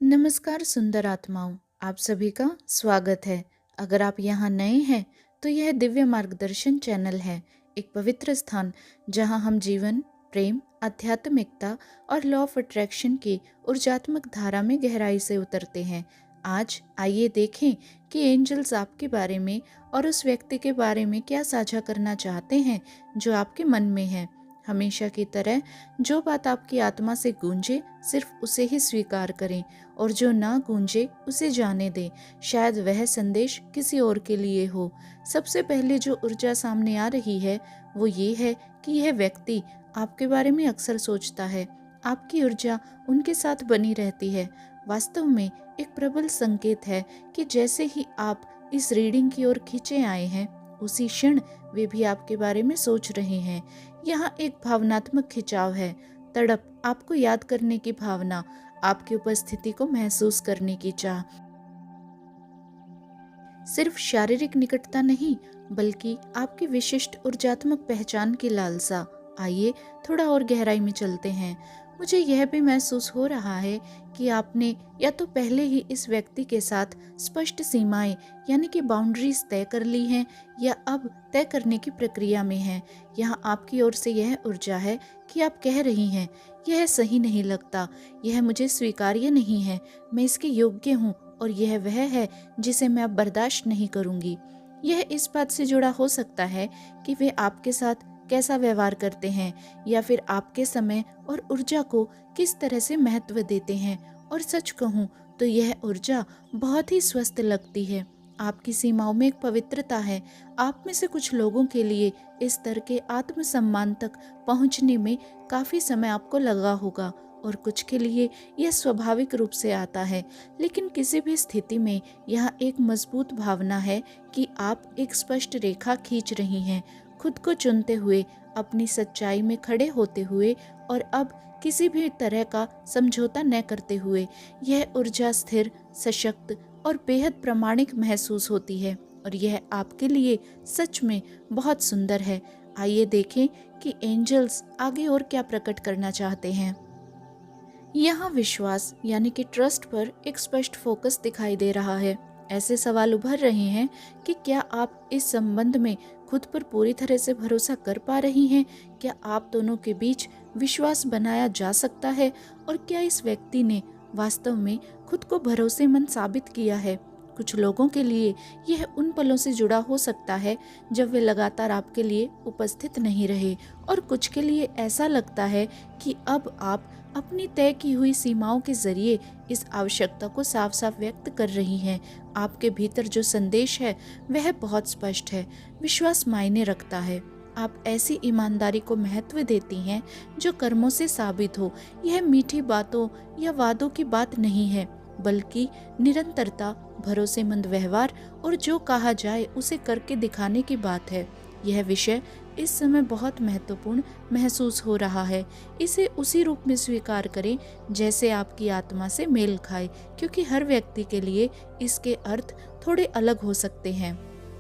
नमस्कार सुंदर आत्माओं, आप सभी का स्वागत है। अगर आप यहाँ नए हैं तो यह दिव्य मार्गदर्शन चैनल है, एक पवित्र स्थान जहाँ हम जीवन, प्रेम, आध्यात्मिकता और लॉ ऑफ अट्रैक्शन की ऊर्जात्मक धारा में गहराई से उतरते हैं। आज आइए देखें कि एंजल्स आपके बारे में और उस व्यक्ति के बारे में क्या साझा करना चाहते हैं जो आपके मन में है। हमेशा की तरह जो बात आपकी आत्मा से गूंजे सिर्फ उसे ही स्वीकार करें और जो ना गूंजे उसे जाने दें। शायद वह संदेश किसी और के लिए हो। सबसे पहले जो ऊर्जा सामने आ रही है वो ये है कि यह व्यक्ति आपके बारे में अक्सर सोचता है। आपकी ऊर्जा उनके साथ बनी रहती है। वास्तव में एक प्रबल संकेत है कि जैसे ही आप इस रीडिंग की ओर खींचे आए हैं उसी क्षण वे भी आपके बारे में सोच रहे हैं। यहाँ एक भावनात्मक खिंचाव है, तड़प, आपको याद करने की भावना, आपकी उपस्थिति को महसूस करने की चाह। सिर्फ शारीरिक निकटता नहीं बल्कि आपकी विशिष्ट ऊर्जात्मक पहचान की लालसा। आइए थोड़ा और गहराई में चलते हैं। मुझे यह भी महसूस हो रहा है कि आपने या तो पहले ही इस व्यक्ति के साथ स्पष्ट सीमाएं यानी कि बाउंड्रीज तय कर ली हैं या अब तय करने की प्रक्रिया में हैं। यहाँ आपकी ओर से यह ऊर्जा है कि आप कह रही हैं, यह सही नहीं लगता, यह मुझे स्वीकार्य नहीं है, मैं इसके योग्य हूँ और यह वह है जिसे मैं अब बर्दाश्त नहीं करूँगी। यह इस बात से जुड़ा हो सकता है कि वे आपके साथ कैसा व्यवहार करते हैं या फिर आपके समय और ऊर्जा को किस तरह से महत्व देते हैं। और सच कहूँ तो यह ऊर्जा बहुत ही स्वस्थ लगती है। आपकी सीमाओं में एक पवित्रता है। आप में से कुछ लोगों के लिए इस स्तर के आत्मसम्मान तक पहुँचने में काफ़ी समय आपको लगा होगा और कुछ के लिए यह स्वाभाविक रूप से आता है। लेकिन किसी भी स्थिति में यहाँ एक मजबूत भावना है कि आप एक स्पष्ट रेखा खींच रही हैं, खुद को चुनते हुए, अपनी सच्चाई में खड़े होते हुए और अब किसी भी तरह का समझौता न करते हुए। यह ऊर्जा स्थिर, सशक्त और बेहद प्रामाणिक महसूस होती है और यह आपके लिए सच में बहुत सुंदर है। आइए देखें कि एंजल्स आगे और क्या प्रकट करना चाहते हैं। यहाँ विश्वास यानी कि ट्रस्ट पर एक स्पष्ट फोकस दिखाई दे रहा है। ऐसे सवाल उभर रहे हैं कि क्या आप इस संबंध में खुद पर पूरी तरह से भरोसा कर पा रही हैं? क्या आप दोनों के बीच विश्वास बनाया जा सकता है? और क्या इस व्यक्ति ने वास्तव में खुद को भरोसेमंद साबित किया है? कुछ लोगों के लिए यह उन पलों से जुड़ा हो सकता है जब वे लगातार आपके लिए उपस्थित नहीं रहे और कुछ के लिए ऐसा लगता है कि अब आप अपनी तय की हुई सीमाओं के जरिए इस आवश्यकता को साफ साफ व्यक्त कर रही हैं। आपके भीतर जो संदेश है वह बहुत स्पष्ट है। विश्वास मायने रखता है। आप ऐसी ईमानदारी को महत्व देती हैं जो कर्मों से साबित हो। यह मीठी बातों या वादों की बात नहीं है बल्कि निरंतरता, भरोसेमंद व्यवहार और जो कहा जाए उसे करके दिखाने की बात है। यह विषय इस समय बहुत महत्वपूर्ण महसूस हो रहा है। इसे उसी रूप में स्वीकार करें जैसे आपकी आत्मा से मेल खाए, क्योंकि हर व्यक्ति के लिए इसके अर्थ थोड़े अलग हो सकते हैं।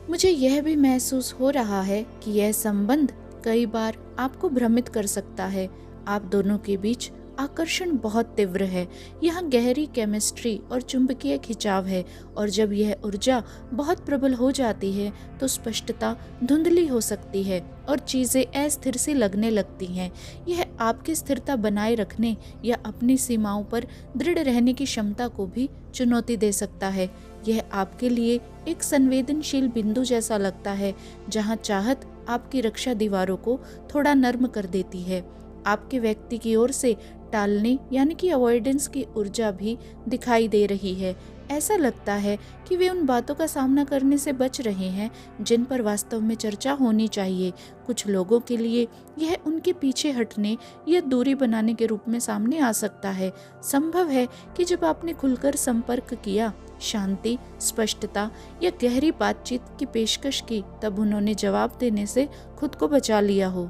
मुझे यह भी महसूस हो रहा है कि यह संबंध कई बार आपको भ्रमित कर सकता है। आप दोनों के बीच आकर्षण बहुत तीव्र है। यहाँ गहरी केमिस्ट्री और चुंबकीय खिंचाव है और जब यह ऊर्जा बहुत प्रबल हो जाती है तो स्पष्टता धुंधली हो सकती है और चीज़ें अस्थिर सी लगने लगती हैं। यह आपकी स्थिरता बनाए रखने या अपनी सीमाओं पर दृढ़ रहने की क्षमता को भी चुनौती दे सकता है। यह आपके लिए एक संवेदनशील बिंदु जैसा लगता है जहाँ चाहत आपकी रक्षा दीवारों को थोड़ा नर्म कर देती है। आपके व्यक्ति की ओर से टालने यानी कि अवॉइडेंस की ऊर्जा भी दिखाई दे रही है। ऐसा लगता है कि वे उन बातों का सामना करने से बच रहे हैं जिन पर वास्तव में चर्चा होनी चाहिए। कुछ लोगों के लिए यह उनके पीछे हटने या दूरी बनाने के रूप में सामने आ सकता है। संभव है कि जब आपने खुलकर संपर्क किया, शांति, स्पष्टता या गहरी बातचीत की पेशकश की, तब उन्होंने जवाब देने से खुद को बचा लिया हो।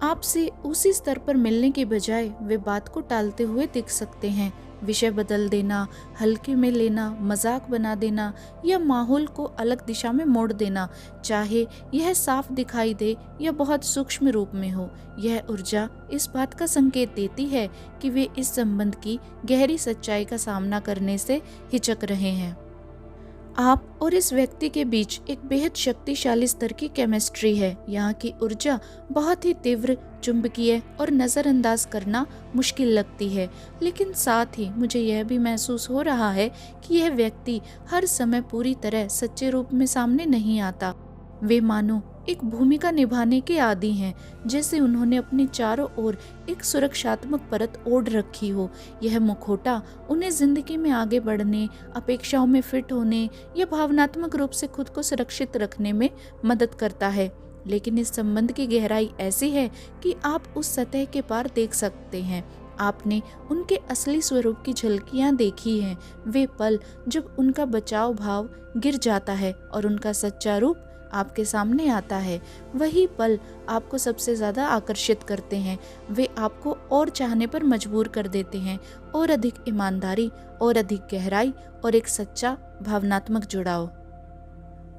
आपसे उसी स्तर पर मिलने के बजाय वे बात को टालते हुए दिख सकते हैं। विषय बदल देना, हल्के में लेना, मजाक बना देना या माहौल को अलग दिशा में मोड़ देना, चाहे यह साफ दिखाई दे या बहुत सूक्ष्म रूप में हो, यह ऊर्जा इस बात का संकेत देती है कि वे इस संबंध की गहरी सच्चाई का सामना करने से हिचक रहे हैं। आप और इस व्यक्ति के बीच एक बेहद शक्तिशाली स्तर की केमिस्ट्री है। यहाँ की ऊर्जा बहुत ही तीव्र, चुंबकीय और नज़रअंदाज करना मुश्किल लगती है, लेकिन साथ ही मुझे यह भी महसूस हो रहा है कि यह व्यक्ति हर समय पूरी तरह सच्चे रूप में सामने नहीं आता। वे मानो एक भूमिका निभाने के आदी हैं, जैसे उन्होंने अपने चारों ओर एक सुरक्षात्मक परत ओढ़ रखी हो। यह मुखौटा उन्हें जिंदगी में आगे बढ़ने, अपेक्षाओं में फिट होने या भावनात्मक रूप से खुद को सुरक्षित रखने में मदद करता है। लेकिन इस संबंध की गहराई ऐसी है कि आप उस सतह के पार देख सकते हैं। आपने उनके असली स्वरूप की झलकियां देखी हैं, वे पल जब उनका बचाव भाव गिर जाता है और उनका सच्चा रूप आपके सामने आता है। वही पल आपको सबसे ज़्यादा आकर्षित करते हैं। वे आपको और चाहने पर मजबूर कर देते हैं, और अधिक ईमानदारी, और अधिक गहराई, और एक सच्चा भावनात्मक जुड़ाव।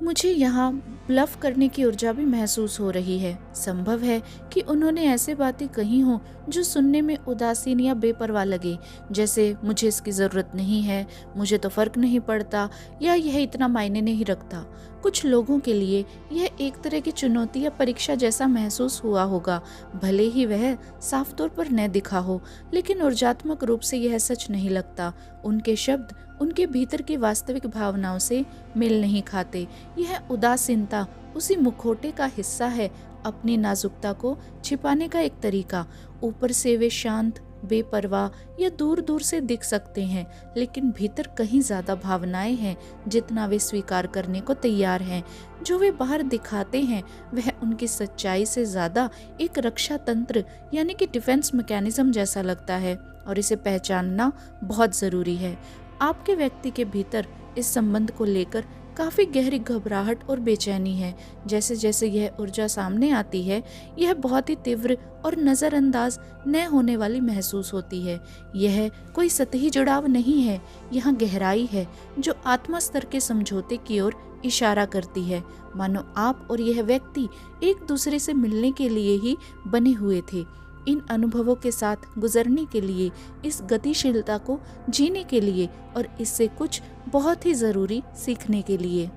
मुझे यहाँ ब्लफ करने की ऊर्जा भी महसूस हो रही है। संभव है कि उन्होंने ऐसे बातें कही हों जो सुनने में उदासीन या बेपरवाह लगे, जैसे मुझे इसकी ज़रूरत नहीं है, मुझे तो फ़र्क नहीं पड़ता, या यह इतना मायने नहीं रखता। कुछ लोगों के लिए यह एक तरह की चुनौती या परीक्षा जैसा महसूस हुआ होगा, भले ही वह साफ तौर पर न दिखा हो, लेकिन ऊर्जात्मक रूप से यह सच नहीं लगता। उनके शब्द उनके भीतर की वास्तविक भावनाओं से मेल नहीं खाते। यह उदासीनता उसी मुखौटे का हिस्सा है, अपनी नाजुकता को छिपाने का एक तरीका। ऊपर से वे शांत, बेपरवाह या दूर दूर से दिख सकते हैं, लेकिन भीतर कहीं ज्यादा भावनाएं हैं जितना वे स्वीकार करने को तैयार हैं। जो वे बाहर दिखाते हैं वह उनकी सच्चाई से ज्यादा एक रक्षा तंत्र यानी कि डिफेंस मैकेनिज्म जैसा लगता है, और इसे पहचानना बहुत जरूरी है। आपके व्यक्ति के भीतर इस संबंध को लेकर काफ़ी गहरी घबराहट और बेचैनी है। जैसे जैसे यह ऊर्जा सामने आती है, यह बहुत ही तीव्र और नज़रअंदाज न होने वाली महसूस होती है। यह कोई सतही जुड़ाव नहीं है, यहाँ गहराई है जो आत्मा स्तर के समझौते की ओर इशारा करती है। मानो आप और यह व्यक्ति एक दूसरे से मिलने के लिए ही बने हुए थे, इन अनुभवों के साथ गुजरने के लिए, इस गतिशीलता को जीने के लिए, और इससे कुछ बहुत ही ज़रूरी सीखने के लिए।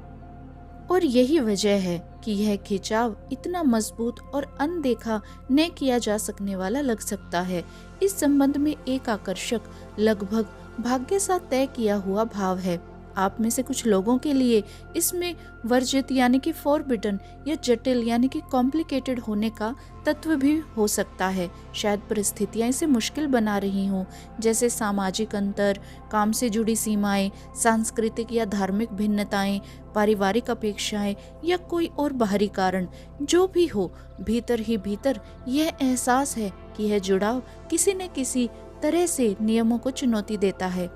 और यही वजह है कि यह खिंचाव इतना मजबूत और अनदेखा न किया जा सकने वाला लग सकता है। इस संबंध में एक आकर्षक, लगभग भाग्य सा तय किया हुआ भाव है। आप में से कुछ लोगों के लिए इसमें वर्जित यानी कि फॉरबिडन या जटिल यानी कि कॉम्प्लिकेटेड होने का तत्व भी हो सकता है। शायद परिस्थितियां इसे मुश्किल बना रही हों, जैसे सामाजिक अंतर, काम से जुड़ी सीमाएं, सांस्कृतिक या धार्मिक भिन्नताएं, पारिवारिक अपेक्षाएं या कोई और बाहरी कारण। जो भी हो, भीतर ही भीतर यह एहसास है कि यह जुड़ाव किसी न किसी तरह से नियमों को चुनौती देता है।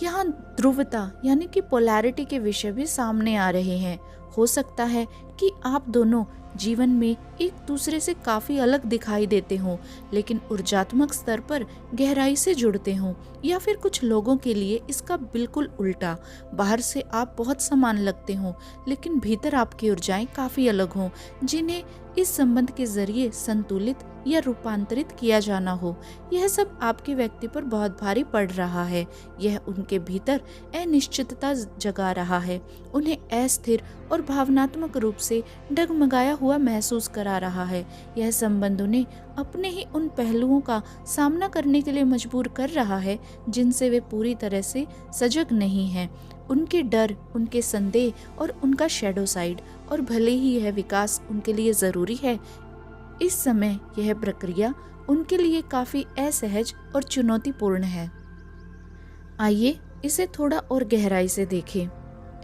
यहाँ ध्रुवता यानी कि पोलैरिटी के विषय भी सामने आ रहे हैं। हो सकता है कि आप दोनों जीवन में एक दूसरे से काफी अलग दिखाई देते हों, लेकिन ऊर्जात्मक स्तर पर गहराई से जुड़ते हों, या फिर कुछ लोगों के लिए इसका बिल्कुल उल्टा। बाहर से आप बहुत समान लगते हों, लेकिन भीतर आपकी ऊर्जाएं काफी अलग हों, जिन्हें इस संबंध के जरिए संतुलित या रूपांतरित किया जाना हो। यह सब आपके व्यक्ति पर बहुत भारी पड़ रहा है। यह उनके भीतर अनिश्चितता जगा रहा है, उन्हें अस्थिर और भावनात्मक रूप से डगमगाया हुआ महसूस करा रहा है। यह संबंध उन्हें अपने ही उन पहलुओं का सामना करने के लिए मजबूर कर रहा है जिनसे वे पूरी तरह से सजग नहीं हैं। उनके डर, उनके संदेह और उनका शैडो साइड। और भले ही यह विकास उनके लिए ज़रूरी है, इस समय यह प्रक्रिया उनके लिए काफ़ी असहज और चुनौतीपूर्ण है। आइए इसे थोड़ा और गहराई से देखें।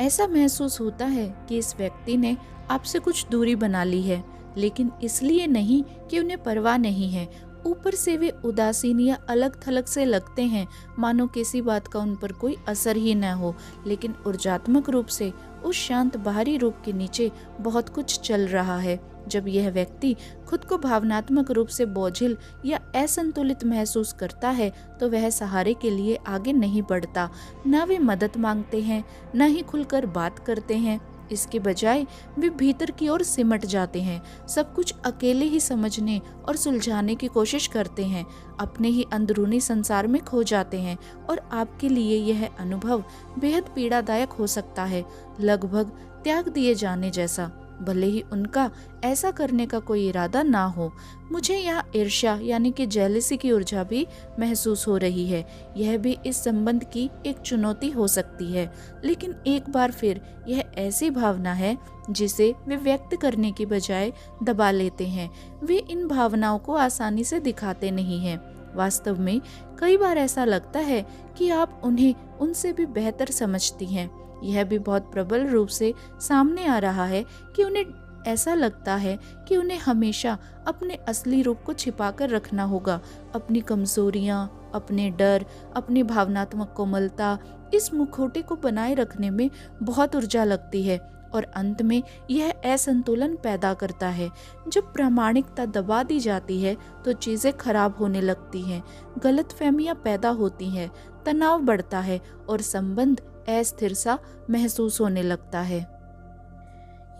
ऐसा महसूस होता है कि इस व्यक्ति ने आपसे कुछ दूरी बना ली है, लेकिन इसलिए नहीं कि उन्हें परवाह नहीं है। ऊपर से वे उदासीन या अलग थलग से लगते हैं, मानो किसी बात का उन पर कोई असर ही न हो, लेकिन ऊर्जात्मक रूप से उस शांत बाहरी रूप के नीचे बहुत कुछ चल रहा है। जब यह व्यक्ति खुद को भावनात्मक रूप से बोझिल या असंतुलित महसूस करता है तो वह सहारे के लिए आगे नहीं बढ़ता। न वे मदद मांगते हैं, न ही खुलकर बात करते हैं। इसके बजाय वे भीतर की ओर सिमट जाते हैं, सब कुछ अकेले ही समझने और सुलझाने की कोशिश करते हैं, अपने ही अंदरूनी संसार में खो जाते हैं। और आपके लिए यह अनुभव बेहद पीड़ादायक हो सकता है, लगभग त्याग दिए जाने जैसा, भले ही उनका ऐसा करने का कोई इरादा ना हो। मुझे यहाँ ईर्ष्या यानी कि जेलसी की ऊर्जा भी महसूस हो रही है। यह भी इस संबंध की एक चुनौती हो सकती है, लेकिन एक बार फिर यह ऐसी भावना है जिसे वे व्यक्त करने की बजाय दबा लेते हैं। वे इन भावनाओं को आसानी से दिखाते नहीं हैं। वास्तव में कई बार ऐसा लगता है कि आप उन्हें उनसे भी बेहतर समझती हैं। यह भी बहुत प्रबल रूप से सामने आ रहा है कि उन्हें ऐसा लगता है कि उन्हें हमेशा अपने असली रूप को छिपाकर रखना होगा। अपनी कमजोरियां, अपने डर, अपनी भावनात्मक कोमलता, इस मुखौटे को बनाए रखने में बहुत ऊर्जा लगती है और अंत में यह असंतुलन पैदा करता है। जब प्रामाणिकता दबा दी जाती है तो चीजें खराब होने लगती हैं, गलतफहमियां पैदा होती हैं, तनाव बढ़ता है और संबंध अस्थिर सा महसूस होने लगता है।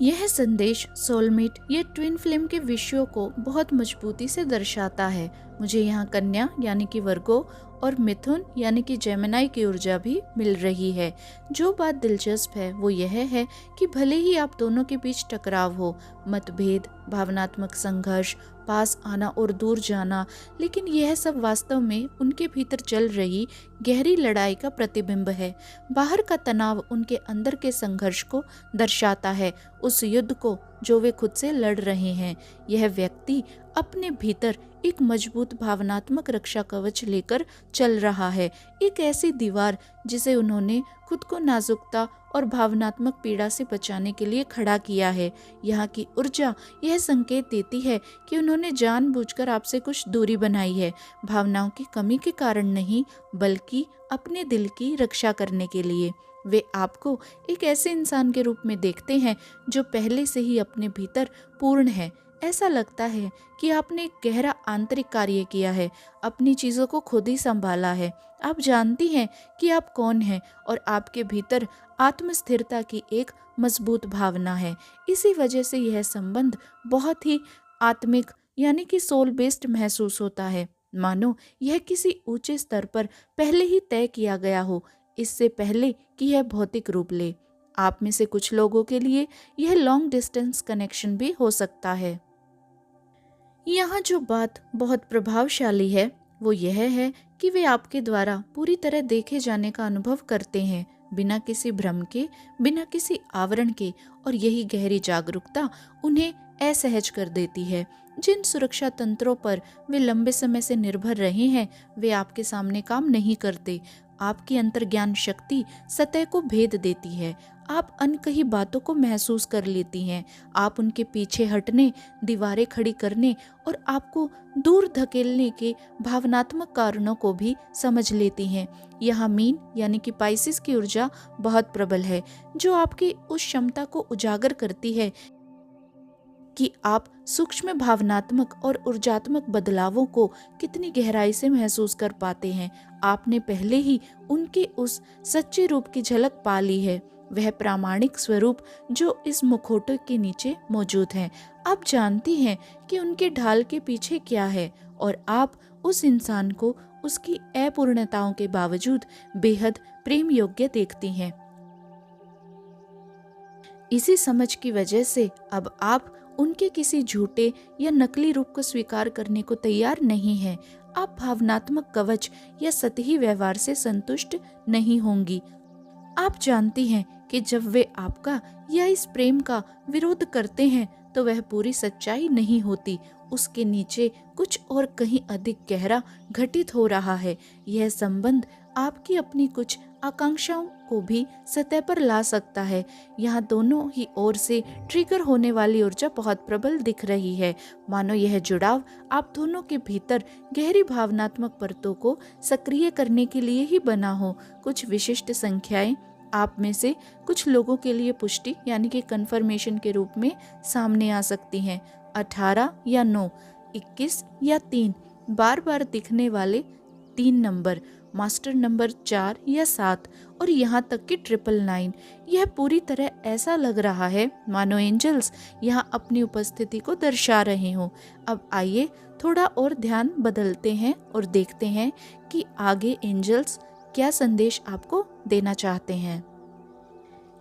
यह संदेश सोलमेट या ट्विन फ्लेम के विषयों को बहुत मजबूती से दर्शाता है। मुझे यहाँ कन्या यानी कि वर्गो और मिथुन यानी कि जेमिनी की ऊर्जा भी मिल रही है। जो बात दिलचस्प है वो यह है कि भले ही आप दोनों के बीच टकराव हो, मतभेद, भावनात्मक संघर्ष, पास आना और दूर जाना, लेकिन यह सब वास्तव में उनके भीतर चल रही गहरी लड़ाई का प्रतिबिंब है। बाहर का तनाव उनके अंदर के संघर्ष को दर्शाता है, उस युद्ध को जो वे खुद से लड़ रहे हैं। यह व्यक्ति अपने भीतर एक मजबूत भावनात्मक रक्षा कवच लेकर चल रहा है, एक ऐसी दीवार जिसे उन्होंने खुद को नाजुकता और भावनात्मक पीड़ा से बचाने के लिए खड़ा किया है। यहाँ की ऊर्जा यह संकेत देती है कि उन्होंने जानबूझकर आपसे कुछ दूरी बनाई है, भावनाओं की कमी के कारण नहीं, बल्कि अपने दिल की रक्षा करने के लिए। वे आपको एक ऐसे इंसान के रूप में देखते हैं जो पहले से ही अपने भीतर पूर्ण है। ऐसा लगता है कि आपने एक गहरा आंतरिक कार्य किया है, अपनी चीजों को खुद ही संभाला है। आप जानती हैं कि आप कौन हैं और आपके भीतर आत्मस्थिरता की एक मजबूत भावना है। इसी वजह से यह संबंध बहुत ही आत्मिक यानी कि सोल बेस्ड महसूस होता है, मानो यह किसी ऊंचे स्तर पर पहले ही तय किया गया हो, इससे पहले कि यह भौतिक रूप ले। आप में से कुछ लोगों के लिए यह लॉन्ग डिस्टेंस कनेक्शन भी हो सकता है। यहाँ जो बात बहुत प्रभावशाली है वो यह है कि वे आपके द्वारा पूरी तरह देखे जाने का अनुभव करते हैं, बिना किसी भ्रम के, बिना किसी आवरण के, और यही गहरी जागरूकता उन्हें असहज कर देती है। जिन सुरक्षा तंत्रों पर वे लंबे समय से निर्भर रहे हैं वे आपके सामने काम नहीं करते। आपकी अंतर्ज्ञान शक्ति सतह को भेद देती है। आप अनकही बातों को महसूस कर लेती हैं। आप उनके पीछे हटने, दीवारें खड़ी करने और आपको दूर धकेलने के भावनात्मक कारणों को भी समझ लेती हैं। यहाँ मीन यानी कि पाइसिस की ऊर्जा बहुत प्रबल है, जो आपकी उस क्षमता को उजागर करती है कि आप सूक्ष्म भावनात्मक और ऊर्जात्मक बदलावों को कितनी गहराई से महसूस कर पाते हैं। आपने पहले ही उनके उस सच्चे रूप की झलक पा ली है, वह प्रामाणिक स्वरूप जो इस मुखौटे के नीचे मौजूद है। आप जानती हैं कि उनके ढाल के पीछे क्या है और आप उस इंसान को उसकी अपूर्णताओं के बावजूद बेहद प्रेम योग्य देखती हैं। इसी समझ की वजह से अब आप उनके किसी झूठे या नकली रूप को स्वीकार करने को तैयार नहीं हैं। आप भावनात्मक कवच या सतही व्यवहार से संतुष्ट नहीं होंगी। आप जानती हैं कि जब वे आपका या इस प्रेम का विरोध करते हैं तो वह पूरी सच्चाई नहीं होती, उसके नीचे कुछ और कहीं अधिक गहरा घटित हो रहा है। यह संबंध आपकी अपनी कुछ आकांक्षाओं को भी सतह पर ला सकता है। यहाँ दोनों ही ओर से ट्रिगर होने वाली ऊर्जा बहुत प्रबल दिख रही है, मानो यह जुड़ाव आप दोनों के भीतर गहरी भावनात्मक परतों को सक्रिय करने के लिए ही बना हो। कुछ विशिष्ट संख्याएं आप में से कुछ लोगों के लिए पुष्टि यानी कि कंफर्मेशन के रूप में सामने आ सकती हैं। 18 या 9, 21 या 3, बार बार दिखने वाले 3 नंबर, मास्टर नंबर 4 या 7 और यहाँ तक कि 999। यह पूरी तरह ऐसा लग रहा है मानो एंजल्स यहाँ अपनी उपस्थिति को दर्शा रहे हों। अब आइए थोड़ा और ध्यान बदलते हैं और देखते हैं कि आगे एंजल्स क्या संदेश आपको देना चाहते हैं।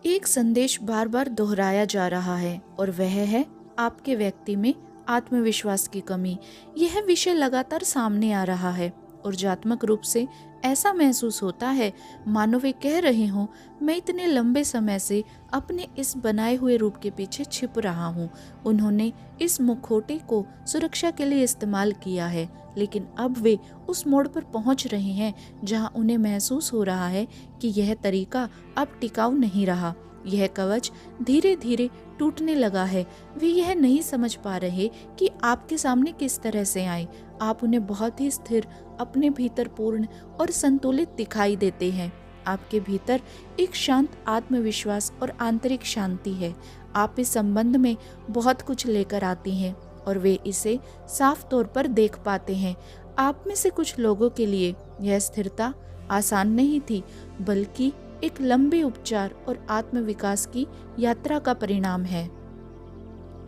एक संदेश बार बार दोहराया जा रहा है और वह है आपके व्यक्ति में आत्मविश्वास की कमी। यह विषय लगातार सामने आ रहा है और जात्मक रूप से ऐसा महसूस होता है मानो वे कह रहे हों, मैं इतने लंबे समय से अपने इस बनाए हुए रूप के पीछे छिप रहा हूँ। उन्होंने इस मुखौटे को सुरक्षा के लिए इस्तेमाल किया है, लेकिन अब वे उस मोड़ पर पहुँच रहे हैं जहाँ उन्हें महसूस हो रहा है कि यह तरीका अब टिकाऊ नहीं रहा। यह कवच धीरे धीरे टूटने लगा है। वे यह नहीं समझ पा रहे कि आपके सामने किस तरह से आए। आप उन्हें बहुत ही स्थिर, अपने भीतर पूर्ण और संतुलित दिखाई देते हैं। आपके भीतर एक शांत आत्मविश्वास और आंतरिक शांति है। आप इस संबंध में बहुत कुछ लेकर आती हैं और वे इसे साफ तौर पर देख पाते हैं। आप में से कुछ लोगों के लिए यह स्थिरता आसान नहीं थी, बल्कि एक लंबे उपचार और आत्मविकास की यात्रा का परिणाम है।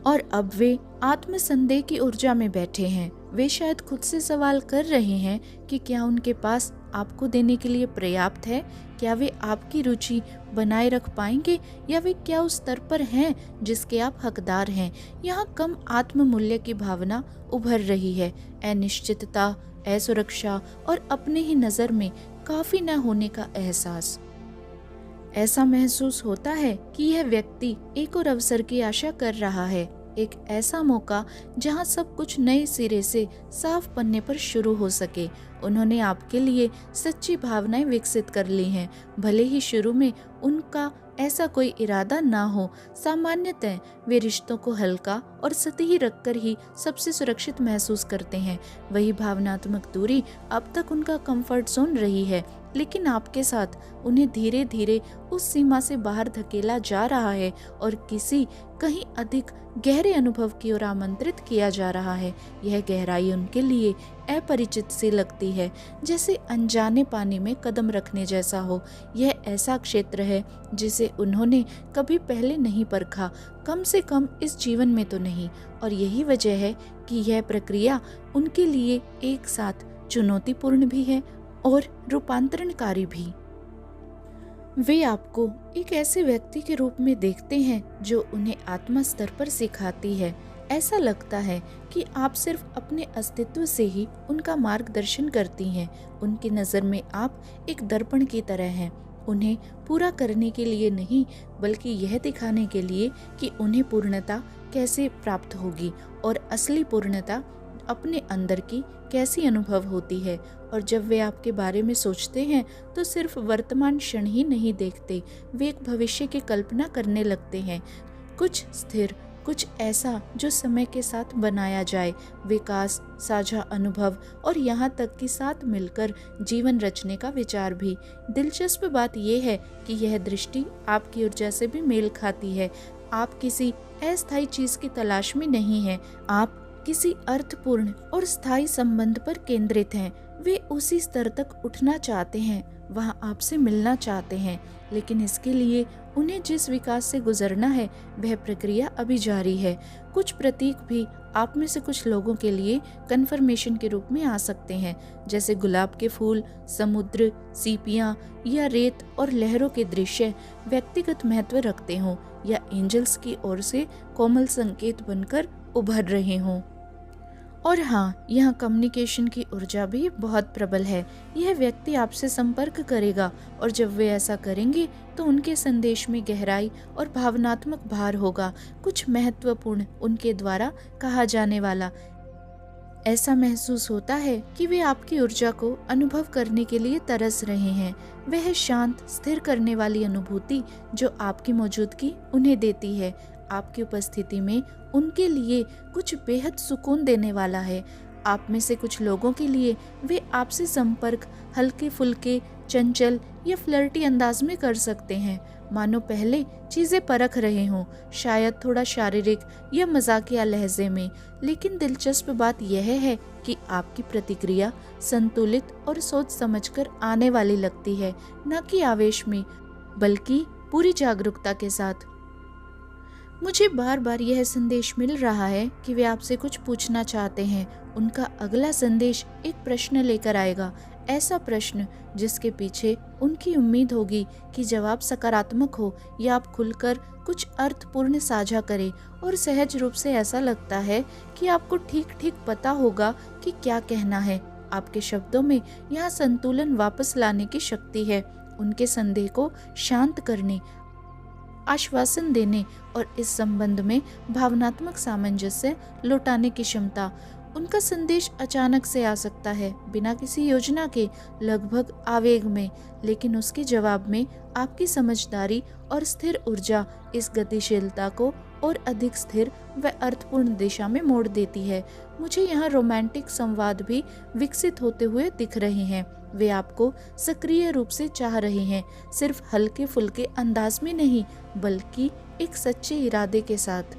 और अब वे आत्मसंदेह की ऊर्जा में बैठे हैं। वे शायद खुद से सवाल कर रहे हैं कि क्या उनके पास आपको देने के लिए पर्याप्त है। क्या वे आपकी रुचि बनाए रख पाएंगे या वे क्या उस स्तर पर हैं जिसके आप हकदार हैं। यहाँ कम आत्म मूल्य की भावना उभर रही है। अनिश्चितता, असुरक्षा और अपने ही नज़र में काफी न होने का एहसास। ऐसा महसूस होता है कि यह व्यक्ति एक और अवसर की आशा कर रहा है, एक ऐसा मौका जहां सब कुछ नए सिरे से साफ पन्ने पर शुरू हो सके। उन्होंने आपके लिए सच्ची भावनाएं विकसित कर ली हैं, भले ही शुरू में उनका ऐसा कोई इरादा ना हो। सामान्यतः वे रिश्तों को हल्का और सतही रखकर ही सबसे सुरक्षित महसूस करते हैं। वही भावनात्मक दूरी अब तक उनका कंफर्ट जोन रही है, लेकिन आपके साथ उन्हें धीरे धीरे उस सीमा से बाहर धकेला जा रहा है और किसी कहीं अधिक गहरे अनुभव की ओर आमंत्रित किया जा रहा है। यह गहराई उनके लिए अपरिचित सी लगती है, जैसे अनजाने पानी में कदम रखने जैसा हो। यह ऐसा क्षेत्र है जिसे उन्होंने कभी पहले नहीं परखा, कम से कम इस जीवन में तो नहीं। और यही वजह है कि यह प्रक्रिया उनके लिए एक साथ चुनौतीपूर्ण भी है और रूपांतरणकारी भी। वे आपको एक ऐसे व्यक्ति के रूप में देखते हैं जो उन्हें आत्मा स्तर पर सिखाती है। ऐसा लगता है कि आप सिर्फ अपने अस्तित्व से ही उनका मार्गदर्शन करती हैं। उनकी नज़र में आप एक दर्पण की तरह हैं, उन्हें पूरा करने के लिए नहीं, बल्कि यह दिखाने के लिए कि उन्हें पूर्णता कैसे प्राप्त होगी और असली पूर्णता अपने अंदर की कैसी अनुभव होती है। और जब वे आपके बारे में सोचते हैं तो सिर्फ वर्तमान क्षण ही नहीं देखते, वे एक भविष्य की कल्पना करने लगते हैं, कुछ स्थिर, कुछ ऐसा जो समय के साथ बनाया जाए। विकास, साझा अनुभव और यहाँ तक कि साथ मिलकर जीवन रचने का विचार भी। दिलचस्प बात यह है कि यह दृष्टि आपकी ऊर्जा से भी मेल खाती है। आप किसी अस्थायी चीज की तलाश में नहीं हैं, आप किसी अर्थपूर्ण और स्थायी संबंध पर केंद्रित हैं। वे उसी स्तर तक उठना चाहते हैं, वहाँ आपसे मिलना चाहते हैं, लेकिन इसके लिए उन्हें जिस विकास से गुजरना है वह प्रक्रिया अभी जारी है। कुछ प्रतीक भी आप में से कुछ लोगों के लिए कन्फर्मेशन के रूप में आ सकते हैं, जैसे गुलाब के फूल, समुद्र, सीपियाँ या रेत और लहरों के दृश्य व्यक्तिगत महत्व रखते हों या एंजल्स की ओर से कोमल संकेत बनकर उभर रहे हों। और हाँ, यहाँ कम्युनिकेशन की ऊर्जा भी बहुत प्रबल है। यह व्यक्ति आपसे संपर्क करेगा और जब वे ऐसा करेंगे तो उनके संदेश में गहराई और भावनात्मक भार होगा, कुछ महत्वपूर्ण उनके द्वारा कहा जाने वाला। ऐसा महसूस होता है कि वे आपकी ऊर्जा को अनुभव करने के लिए तरस रहे हैं। वह शांत, स्थिर करने वाली अनुभूति जो आपकी मौजूदगी उन्हें देती है, आपकी उपस्थिति में उनके लिए कुछ बेहद सुकून देने वाला है। आप में से कुछ लोगों के लिए वे आपसे संपर्क हल्के फुल्के, चंचल या फ्लर्टी अंदाज में कर सकते हैं, मानो पहले चीजें परख रहे हों, शायद थोड़ा शारीरिक या मजाकिया लहजे में। लेकिन दिलचस्प बात यह है कि आपकी प्रतिक्रिया संतुलित और सोच समझकर आने वाली लगती है, न कि आवेश में, बल्कि पूरी जागरूकता के साथ। मुझे बार बार यह संदेश मिल रहा है कि वे आपसे कुछ पूछना चाहते हैं। उनका अगला संदेश एक प्रश्न लेकर आएगा, ऐसा प्रश्न जिसके पीछे उनकी उम्मीद होगी कि जवाब सकारात्मक हो या आप खुलकर कुछ अर्थपूर्ण साझा करें। और सहज रूप से ऐसा लगता है कि आपको ठीक ठीक पता होगा कि क्या कहना है। आपके शब्दों में यहाँ संतुलन वापस लाने की शक्ति है, उनके संदेह को शांत करने, आश्वासन देने और इस संबंध में भावनात्मक सामंजस्य लौटाने की क्षमता। उनका संदेश अचानक से आ सकता है, बिना किसी योजना के, लगभग आवेग में, लेकिन उसके जवाब में आपकी समझदारी और स्थिर ऊर्जा इस गतिशीलता को और अधिक स्थिर व अर्थपूर्ण दिशा में मोड़ देती है। मुझे यहाँ रोमांटिक संवाद भी विकसित होते हुए दिख रहे हैं। वे आपको सक्रिय रूप से चाह रहे हैं, सिर्फ हल्के फुल्के अंदाज में नहीं, बल्कि एक सच्चे इरादे के साथ।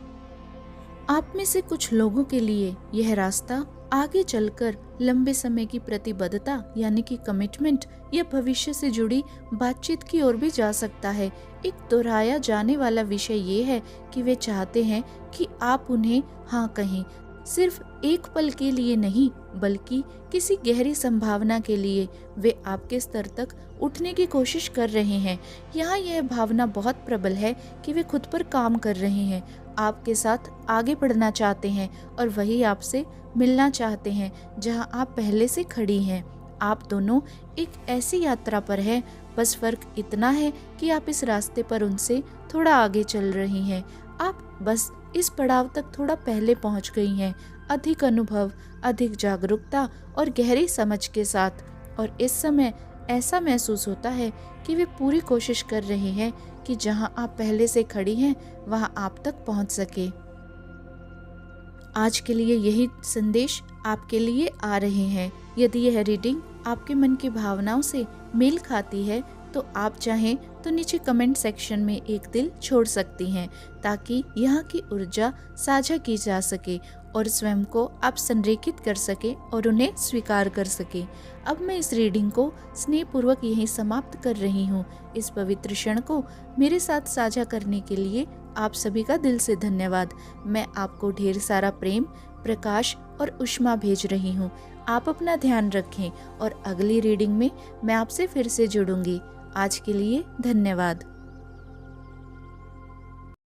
आप में से कुछ लोगों के लिए यह रास्ता आगे चलकर लंबे समय की प्रतिबद्धता यानी कि कमिटमेंट या भविष्य से जुड़ी बातचीत की ओर भी जा सकता है। एक दोहराया जाने वाला विषय ये है कि वे चाहते हैं कि आप उन्हें हाँ कहें, सिर्फ एक पल के लिए नहीं, बल्कि किसी गहरी संभावना के लिए। वे आपके स्तर तक उठने की कोशिश कर रहे हैं। यहाँ यह भावना बहुत प्रबल है कि वे खुद पर काम कर रहे हैं, आपके साथ आगे बढ़ना चाहते हैं और वही आपसे मिलना चाहते हैं जहाँ आप पहले से खड़ी हैं। आप दोनों एक ऐसी यात्रा पर हैं, बस फर्क इतना है कि आप इस रास्ते पर उनसे थोड़ा आगे चल रही हैं। आप बस इस पड़ाव तक थोड़ा पहले पहुंच गई हैं, अधिक अनुभव, अधिक जागरूकता और गहरी समझ के साथ। और इस समय ऐसा महसूस होता है कि वे पूरी कोशिश कर रहे हैं कि जहां आप पहले से खड़ी हैं वहां आप तक पहुंच सके। आज के लिए यही संदेश आपके लिए आ रहे हैं। यदि यह रीडिंग आपके मन की भावनाओं से मेल खाती है तो आप चाहें तो नीचे कमेंट सेक्शन में एक दिल छोड़ सकती हैं, ताकि यहाँ की ऊर्जा साझा की जा सके और स्वयं को आप संरेखित कर सके और उन्हें स्वीकार कर सके। अब मैं इस रीडिंग को स्नेहपूर्वक यहीं समाप्त कर रही हूँ। इस पवित्र क्षण को मेरे साथ साझा करने के लिए आप सभी का दिल से धन्यवाद। मैं आपको ढेर सारा प्रेम, प्रकाश और ऊष्मा भेज रही हूँ। आप अपना ध्यान रखें और अगली रीडिंग में मैं आपसे फिर से जुड़ूंगी। आज के लिए धन्यवाद।